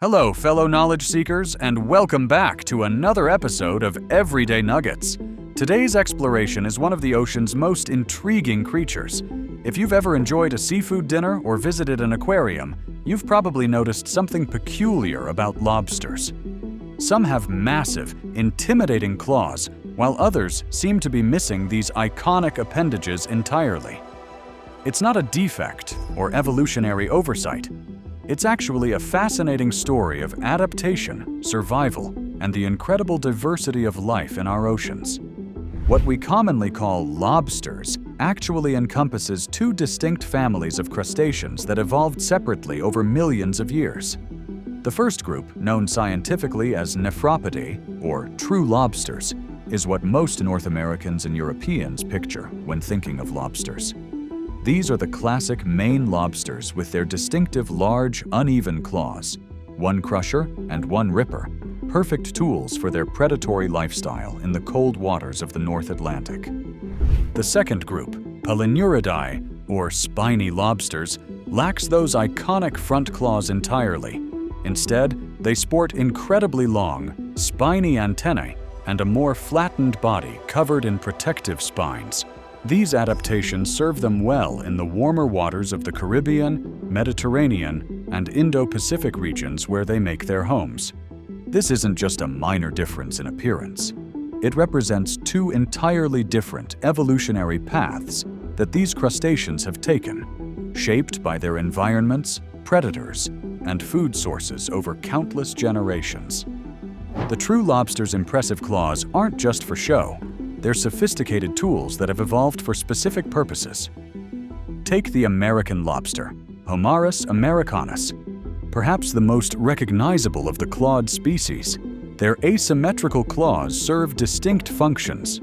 Hello, fellow knowledge seekers, and welcome back to another episode of Everyday Nuggets. Today's exploration is one of the ocean's most intriguing creatures. If you've ever enjoyed a seafood dinner or visited an aquarium, you've probably noticed something peculiar about lobsters. Some have massive, intimidating claws, while others seem to be missing these iconic appendages entirely. It's not a defect or evolutionary oversight. It's actually a fascinating story of adaptation, survival, and the incredible diversity of life in our oceans. What we commonly call lobsters actually encompasses two distinct families of crustaceans that evolved separately over millions of years. The first group, known scientifically as Nephropidae, or true lobsters, is what most North Americans and Europeans picture when thinking of lobsters. These are the classic Maine lobsters with their distinctive large, uneven claws, one crusher and one ripper, perfect tools for their predatory lifestyle in the cold waters of the North Atlantic. The second group, Palinuridae, or spiny lobsters, lacks those iconic front claws entirely. Instead, they sport incredibly long, spiny antennae and a more flattened body covered in protective spines. These adaptations serve them well in the warmer waters of the Caribbean, Mediterranean, and Indo-Pacific regions where they make their homes. This isn't just a minor difference in appearance. It represents two entirely different evolutionary paths that these crustaceans have taken, shaped by their environments, predators, and food sources over countless generations. The true lobster's impressive claws aren't just for show. They're sophisticated tools that have evolved for specific purposes. Take the American lobster, Homarus americanus, perhaps the most recognizable of the clawed species. Their asymmetrical claws serve distinct functions.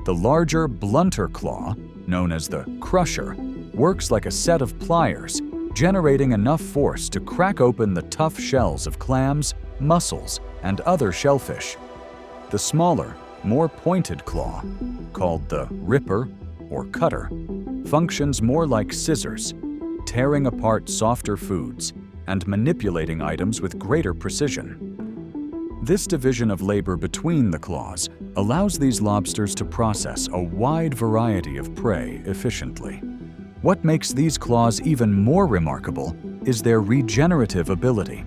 The larger, blunter claw, known as the crusher, works like a set of pliers, generating enough force to crack open the tough shells of clams, mussels, and other shellfish. The smaller, more pointed claw, called the ripper or cutter, functions more like scissors, tearing apart softer foods and manipulating items with greater precision. This division of labor between the claws allows these lobsters to process a wide variety of prey efficiently. What makes these claws even more remarkable is their regenerative ability.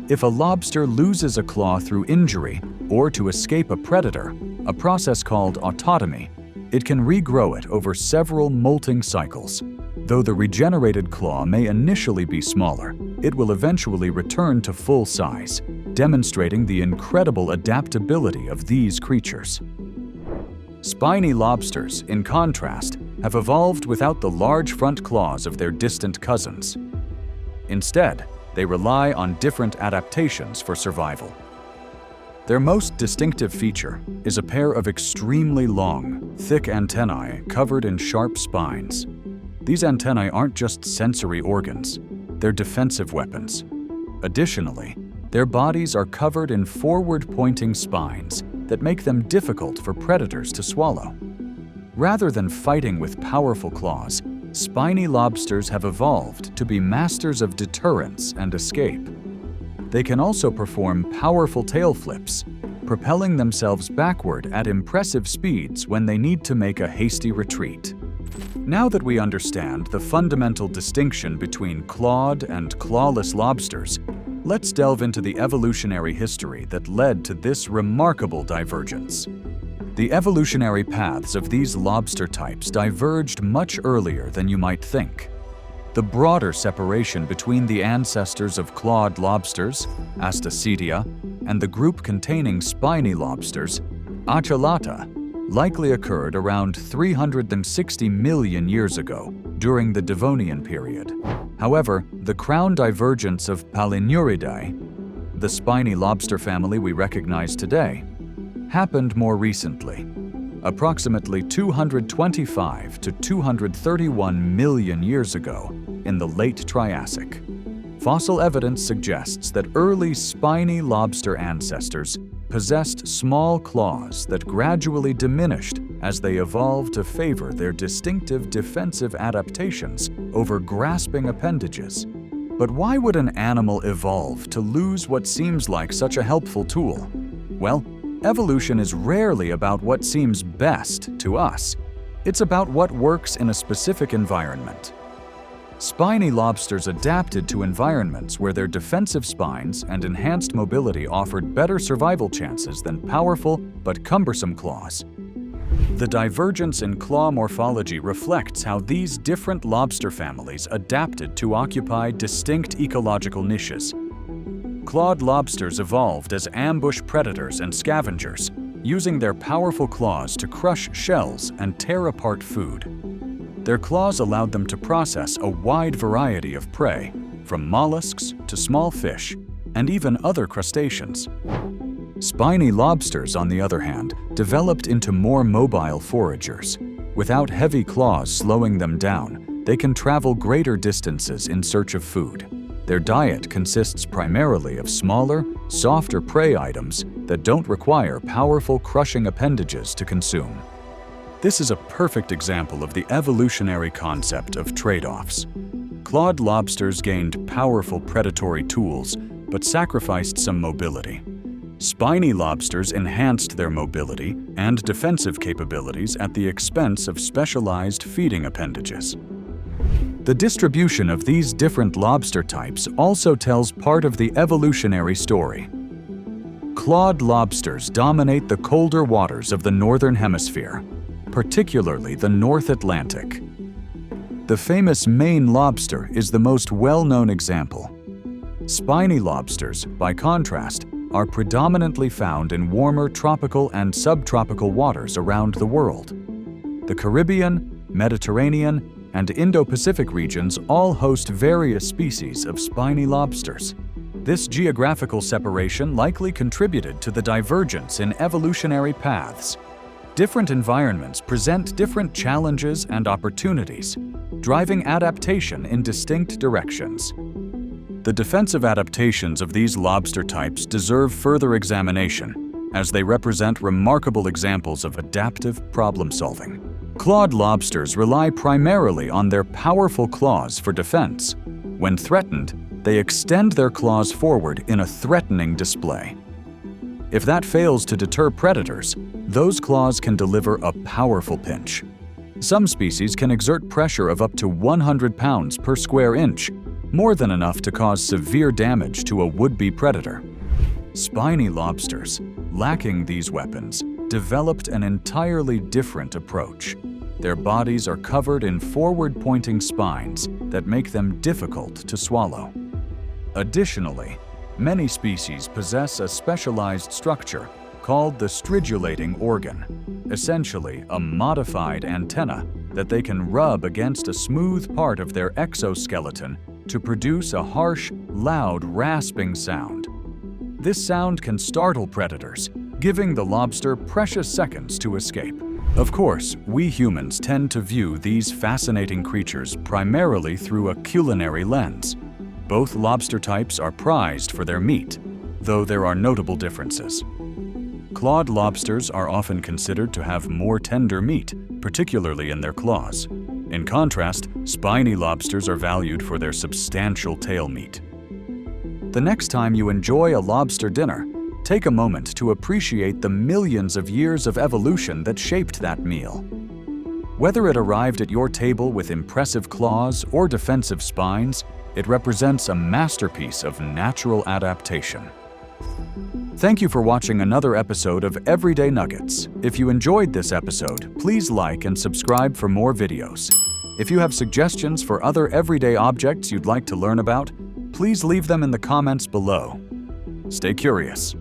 If a lobster loses a claw through injury or to escape a predator, a process called autotomy, it can regrow it over several molting cycles. Though the regenerated claw may initially be smaller, it will eventually return to full size, demonstrating the incredible adaptability of these creatures. Spiny lobsters, in contrast, have evolved without the large front claws of their distant cousins. Instead, they rely on different adaptations for survival. Their most distinctive feature is a pair of extremely long, thick antennae covered in sharp spines. These antennae aren't just sensory organs, they're defensive weapons. Additionally, their bodies are covered in forward-pointing spines that make them difficult for predators to swallow. Rather than fighting with powerful claws, spiny lobsters have evolved to be masters of deterrence and escape. They can also perform powerful tail flips, propelling themselves backward at impressive speeds when they need to make a hasty retreat. Now that we understand the fundamental distinction between clawed and clawless lobsters, let's delve into the evolutionary history that led to this remarkable divergence. The evolutionary paths of these lobster types diverged much earlier than you might think. The broader separation between the ancestors of clawed lobsters, Astacedia, and the group containing spiny lobsters, Achelata, likely occurred around 360 million years ago during the Devonian period. However, the crown divergence of Palinuridae, the spiny lobster family we recognize today, happened more recently, approximately 225 to 231 million years ago in the late Triassic. Fossil evidence suggests that early spiny lobster ancestors possessed small claws that gradually diminished as they evolved to favor their distinctive defensive adaptations over grasping appendages. But why would an animal evolve to lose what seems like such a helpful tool? Well, evolution is rarely about what seems best to us. It's about what works in a specific environment. Spiny lobsters adapted to environments where their defensive spines and enhanced mobility offered better survival chances than powerful but cumbersome claws. The divergence in claw morphology reflects how these different lobster families adapted to occupy distinct ecological niches. Clawed lobsters evolved as ambush predators and scavengers, using their powerful claws to crush shells and tear apart food. Their claws allowed them to process a wide variety of prey, from mollusks to small fish, and even other crustaceans. Spiny lobsters, on the other hand, developed into more mobile foragers. Without heavy claws slowing them down, they can travel greater distances in search of food. Their diet consists primarily of smaller, softer prey items that don't require powerful crushing appendages to consume. This is a perfect example of the evolutionary concept of trade-offs. Clawed lobsters gained powerful predatory tools, but sacrificed some mobility. Spiny lobsters enhanced their mobility and defensive capabilities at the expense of specialized feeding appendages. The distribution of these different lobster types also tells part of the evolutionary story. Clawed lobsters dominate the colder waters of the northern hemisphere, particularly the North Atlantic. The famous Maine lobster is the most well-known example. Spiny lobsters, by contrast, are predominantly found in warmer tropical and subtropical waters around the world. The Caribbean, Mediterranean, and Indo-Pacific regions all host various species of spiny lobsters. This geographical separation likely contributed to the divergence in evolutionary paths. Different environments present different challenges and opportunities, driving adaptation in distinct directions. The defensive adaptations of these lobster types deserve further examination, as they represent remarkable examples of adaptive problem-solving. Clawed lobsters rely primarily on their powerful claws for defense. When threatened, they extend their claws forward in a threatening display. If that fails to deter predators, those claws can deliver a powerful pinch. Some species can exert pressure of up to 100 pounds per square inch, more than enough to cause severe damage to a would-be predator. Spiny lobsters, lacking these weapons, developed an entirely different approach. Their bodies are covered in forward-pointing spines that make them difficult to swallow. Additionally, many species possess a specialized structure called the stridulating organ, essentially a modified antenna that they can rub against a smooth part of their exoskeleton to produce a harsh, loud, rasping sound. This sound can startle predators, giving the lobster precious seconds to escape. Of course, we humans tend to view these fascinating creatures primarily through a culinary lens. Both lobster types are prized for their meat, though there are notable differences. Clawed lobsters are often considered to have more tender meat, particularly in their claws. In contrast, spiny lobsters are valued for their substantial tail meat. The next time you enjoy a lobster dinner, take a moment to appreciate the millions of years of evolution that shaped that meal. Whether it arrived at your table with impressive claws or defensive spines, it represents a masterpiece of natural adaptation. Thank you for watching another episode of Everyday Nuggets. If you enjoyed this episode, please like and subscribe for more videos. If you have suggestions for other everyday objects you'd like to learn about, please leave them in the comments below. Stay curious.